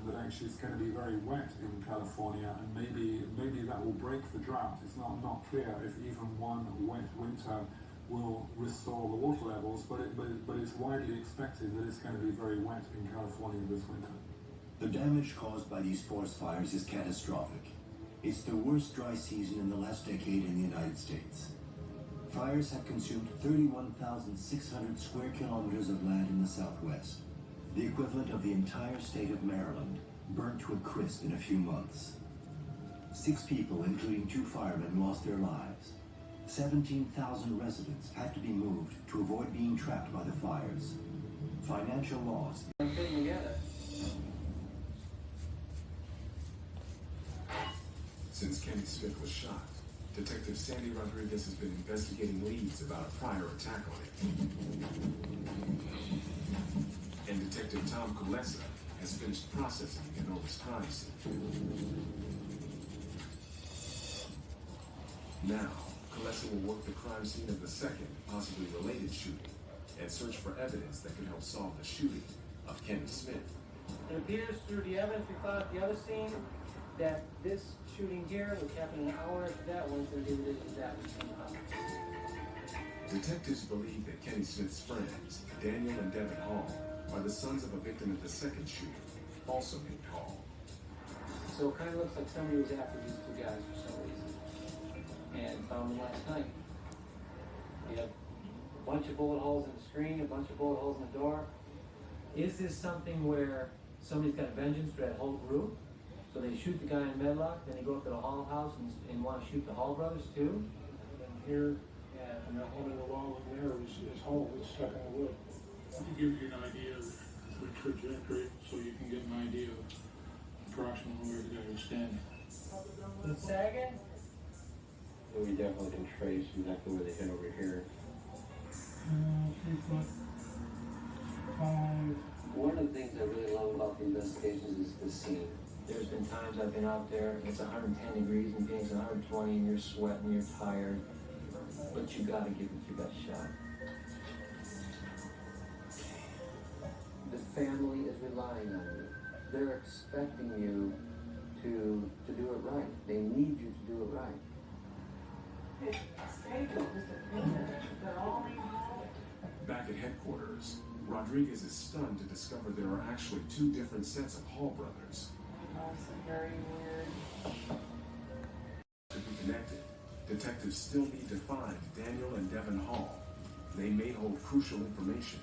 that actually it's going to be very wet in California, and maybe that will break the drought. It's not clear if even one wet winter will restore the water levels, but it's widely expected that it's going to be very wet in California this winter. The damage caused by these forest fires is catastrophic. It's the worst dry season in the last decade in the United States. Fires have consumed 31,600 square kilometers of land in the Southwest, the equivalent of the entire state of Maryland, burnt to a crisp in a few months. 6 people, including 2 firemen, lost their lives. 17,000 residents had to be moved to avoid being trapped by the fires. Financial loss. Since Kenny Smith was shot, Detective Sandy Rodriguez has been investigating leads about a prior attack on him. And Detective Tom Kulesa has finished processing Genova's crime scene. Now, Kulesa will work the crime scene of the second, possibly related shooting and search for evidence that can help solve the shooting of Kenny Smith. It appears through the evidence we found at the other scene that this shooting here, which happened an hour after that one, could be exactly the same house. Detectives believe that Kenny Smith's friends, Daniel and Devin Hall, are the sons of a victim of the second shooting, also named Hall. So it kind of looks like somebody was after these 2 guys for some reason, and found them last night. We have a bunch of bullet holes in the screen, a bunch of bullet holes in the door. Is this something where somebody's got vengeance for that whole group? So they shoot the guy in Medlock, then they go up to the Hall house and want to shoot the Hall brothers too? And here, and that one in the wall in there is Hall, it's stuck in the wood. To give you an idea of the trajectory, so you can get an idea of approximately where the guy was standing. It's sagging? So we definitely can trace exactly where they hit over here. 3 foot, 5. One of the things I really love about the investigations is the scene. There's been times I've been out there, it's 110 degrees and Phoenix 120 and you're sweating, you're tired, but you gotta give it your best shot. The family is relying on you. They're expecting you to do it right. They need you to do it right. Back at headquarters, Rodriguez is stunned to discover there are actually 2 different sets of Hall brothers. Very weird. To be connected, detectives still need to find Daniel and Devin Hall. They may hold crucial information.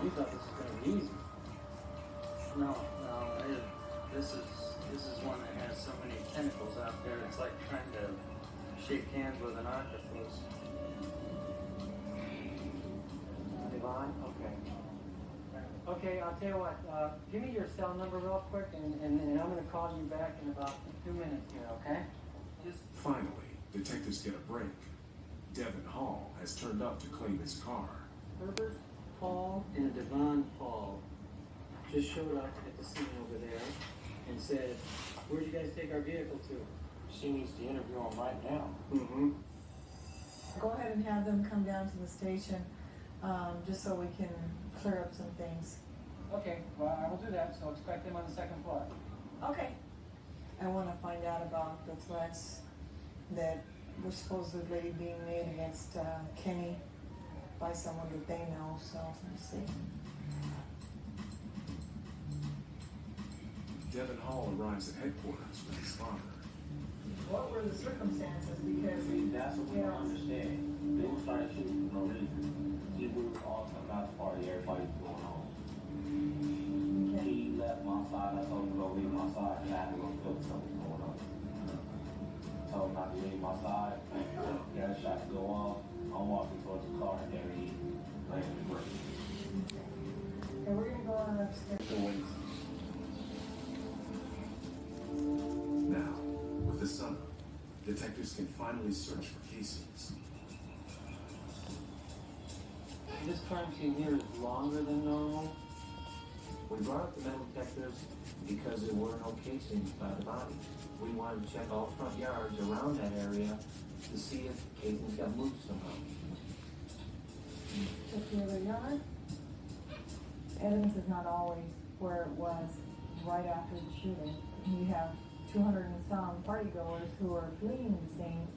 You thought this was going to be easy. No, this is one that has so many tentacles out there. It's like trying to shake hands with an octopus. Devon? Okay. Okay, I'll tell you what, give me your cell number real quick, and I'm going to call you back in about 2 minutes here, okay? Finally, detectives get a break. Devin Hall has turned up to claim his car. Herbert Hall and Devon Hall just showed up at the scene over there and said, where'd you guys take our vehicle to? She needs to interview him right now. Mm-hmm. Go ahead and have them come down to the station, just so we can clear up some things. Okay, well, I will do that, so expect them on the 2nd floor. Okay. I want to find out about the threats that were supposedly being made against Kenny by someone that they know, so let's see. Devin Hall arrives at headquarters with his father. What were the circumstances? Because That's what we don't understand. They started shooting for no reason. We were all coming out to party, everybody's going home. Okay. He left my side, I told him to go leave my side, and I had to go feel something going on. Told him not to leave my side, got a shot to go off. I'm walking towards the car, and there he laying in the brick. And we're going to go on upstairs. Now, with the sun up, detectives can finally search for casings. This crime scene here is longer than normal. We brought up the metal detectors because there were no casings by the body. We wanted to check all front yards around that area to see if casings got moved somehow. Check the other yard. Evidence is not always where it was. right after the shooting. You have 200 and some partygoers who are fleeing the scene.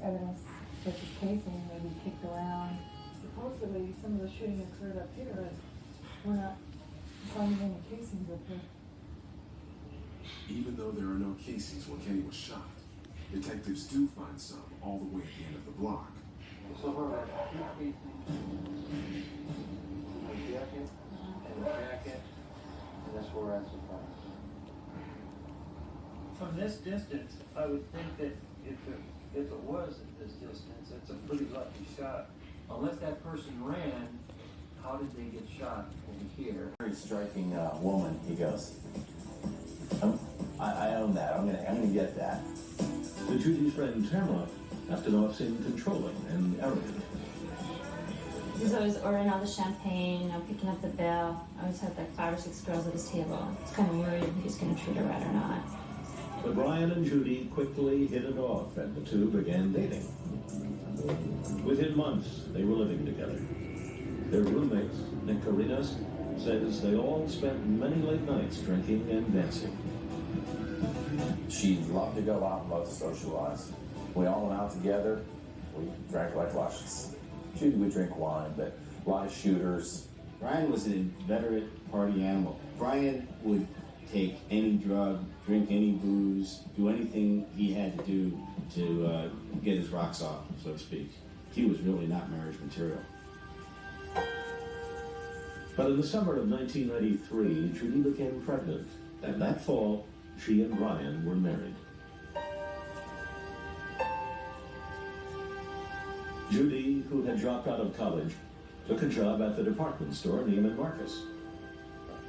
Evidence such as casing may be kicked around. Supposedly, some of the shooting occurred up here, and we're not finding any casings up here. Even though there are no casings where Kenny was shot, detectives do find some all the way at the end of the block. So we're at two casings, a jacket, and a jacket, and that's where we're at so far. From this distance, I would think that if it was at this distance, it's a pretty lucky shot. Unless that person ran, how did they get shot over here? Very striking woman. He goes, I own that. I'm gonna get that. To Judy's friend Tamara, Aftonoff seemed controlling and arrogant. He was always ordering all the champagne, picking up the bill. I always had like 5 or 6 girls at his table. I was kind of worried if he was going to treat her right or not. But Brian and Judy quickly hit it off, and the two began dating. Within months, they were living together. Their roommate, Nick Carinas, says they all spent many late nights drinking and dancing. She loved to go out and loved to socialize. We all went out together. We drank like luscious. Judy would drink wine, but a lot of shooters. Brian was an inveterate party animal. Brian would take any drug, drink any booze, do anything he had to do to get his rocks off, so to speak. He was really not marriage material. But in the summer of 1993, Judy became pregnant, and that fall, she and Brian were married. Judy, who had dropped out of college, took a job at the department store Neiman Marcus.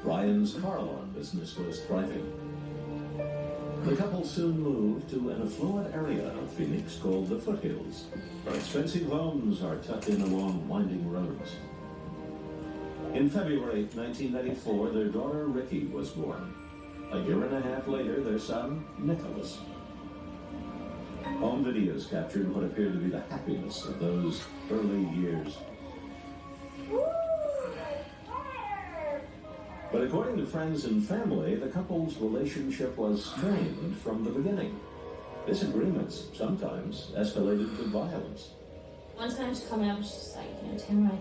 Brian's car lawn business was thriving. The couple soon moved to an affluent area of Phoenix called the Foothills, where expensive homes are tucked in along winding roads. In February 1994, their daughter Ricky was born. A year and a half later, their son, Nicholas. Home videos captured what appeared to be the happiness of those early years. But according to friends and family, the couple's relationship was strained from the beginning. Disagreements sometimes escalated to violence. One time she called me up and she's like, Tamara, I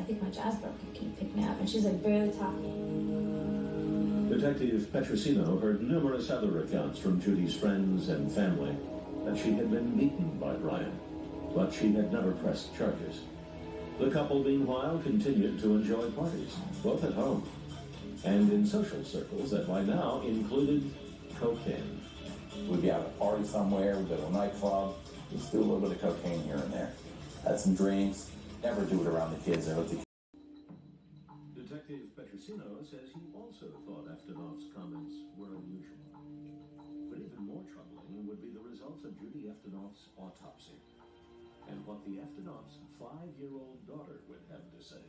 think my jaw's broken. Can you pick me up? And she's like barely talking. Detective Petrosino heard numerous other accounts from Judy's friends and family that she had been beaten by Brian, but she had never pressed charges. The couple, meanwhile, continued to enjoy parties, both at home and in social circles that by now included cocaine. We'd be out at a party somewhere, we'd go to a nightclub, just do a little bit of cocaine here and there. Had some drinks, never do it around the kids. Detective Petrosino says he also thought Aftonoff's comments were unusual. But even more troubling would be the results of Judy Aftonoff's autopsy and what the Aftonoff's 5-year-old daughter would have to say.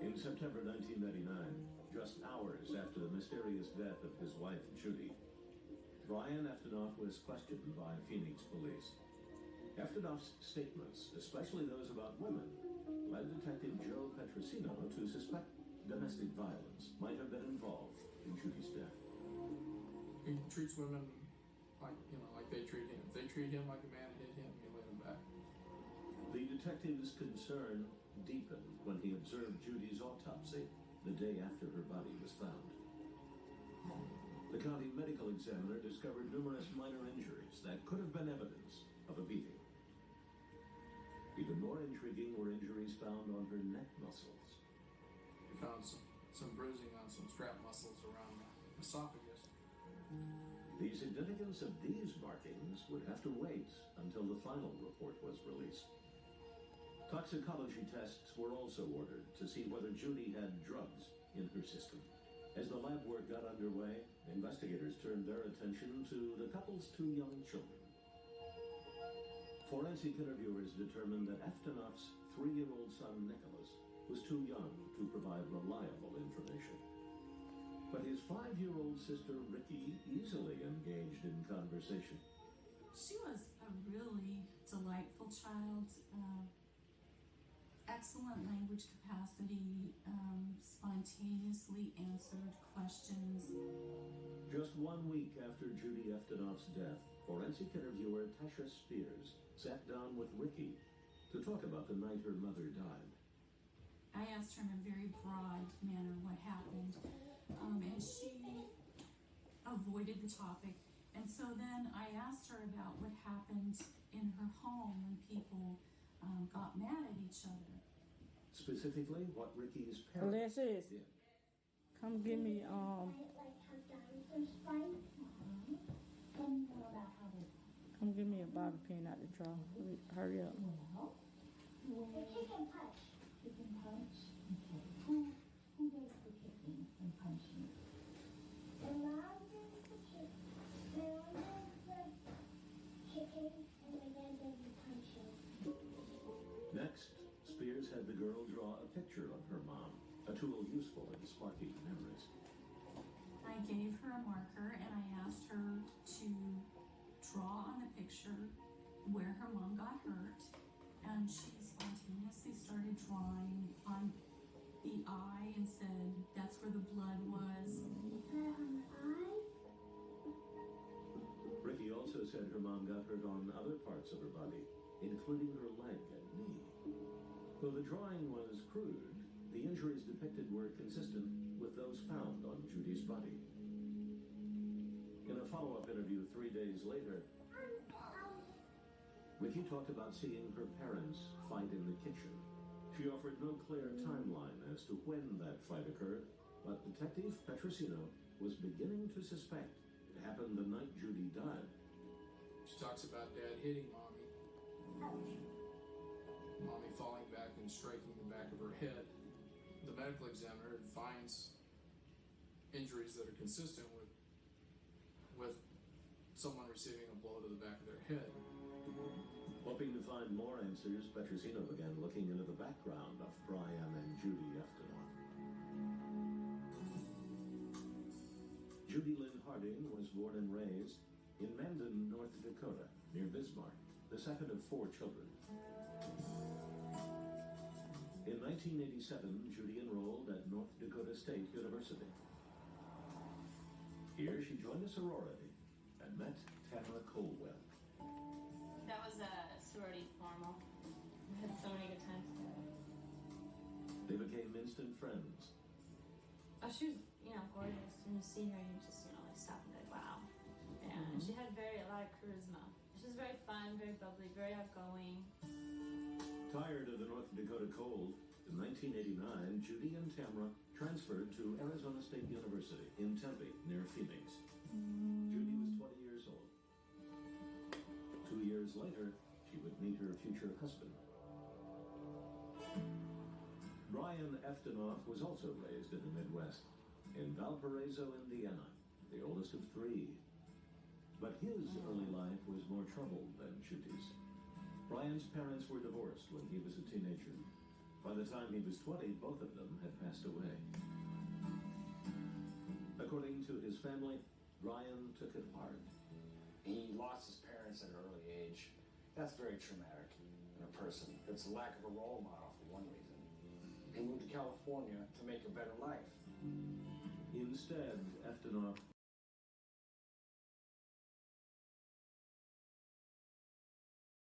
In September 1999, just hours after the mysterious death of his wife, Judy, Brian Aftonoff was questioned by Phoenix police. Aftonoff's statements, especially those about women, led Detective Joe Petrosino to suspect domestic violence might have been involved in Judy's death. He treats women like they treat him. If they treat him like a man hit him, he let him back. The detective's concern deepened when he observed Judy's autopsy the day after her body was found. The county medical examiner discovered numerous minor injuries that could have been evidence of a beating. Even more intriguing were injuries found on her neck muscles. We found some bruising on some strap muscles around the esophagus. The significance of these markings would have to wait until the final report was released. Toxicology tests were also ordered to see whether Judy had drugs in her system. As the lab work got underway, investigators turned their attention to the couple's 2 young children. Forensic interviewers determined that Aftonoff's 3-year-old son, Nicholas, was too young to provide reliable information. But his 5-year-old sister, Ricky, easily engaged in conversation. She was a really delightful child. excellent language capacity, spontaneously answered questions. Just 1 week after Judy Eftenoff's death, forensic interviewer Tasha Spears sat down with Ricky to talk about the night her mother died. I asked her in a very broad manner what happened, and she avoided the topic. And so then I asked her about what happened in her home when people got mad at each other. Specifically, what Ricky's parents did. Come give me come give me a bobby pin out the drawer. Hurry up. The kick and punch. Kick and punch? Okay. Who does the kicking and punching? The mom does the kick. The mom does the kicking and the dad does the punching. Next, Spears had the girl draw a picture of her mom, a tool useful in sparking memories. I gave her a marker and I asked her to draw on the picture where her mom got hurt, and she spontaneously started drawing on the eye and said that's where the blood was. On the eye? Ricky also said her mom got hurt on other parts of her body, including her leg and knee. Though the drawing was crude, the injuries depicted were consistent with those found on Judy's body. In a follow-up interview 3 days later, Ricky talked about seeing her parents fight in the kitchen. She offered no clear timeline as to when that fight occurred, but Detective Petrosino was beginning to suspect it happened the night Judy died. She talks about Dad hitting Mommy. Mommy falling back and striking the back of her head. The medical examiner finds injuries that are consistent with someone receiving a blow to the back of their head. Hoping to find more answers, Petrosino began looking into the background of Brian and Judy Eftenoff. Judy Lynn Harding was born and raised in Mendon, North Dakota, near Bismarck, the second of 4 children. In 1987, Judy enrolled at North Dakota State University. Here she joined a sorority and met Tamara Colwell. That was a sorority formal. We had so many good times together. They became instant friends. Oh, she was, gorgeous. When you see her, you just, like stop and be like, wow. Yeah, and she had a lot of charisma. She was very fun, very bubbly, very outgoing. Tired of the North Dakota cold, in 1989, Judy and Tamara transferred to Arizona State University in Tempe, near Phoenix. Judy was 20 years old. 2 years later, she would meet her future husband. Brian Eftenoff was also raised in the Midwest, in Valparaiso, Indiana, the oldest of 3. But his early life was more troubled than Judy's. Brian's parents were divorced when he was a teenager. By the time he was 20, both of them had passed away. According to his family, Brian took it hard. He lost his parents at an early age. That's very traumatic in a person. It's a lack of a role model for one reason. He moved to California to make a better life. Instead, Eftenoff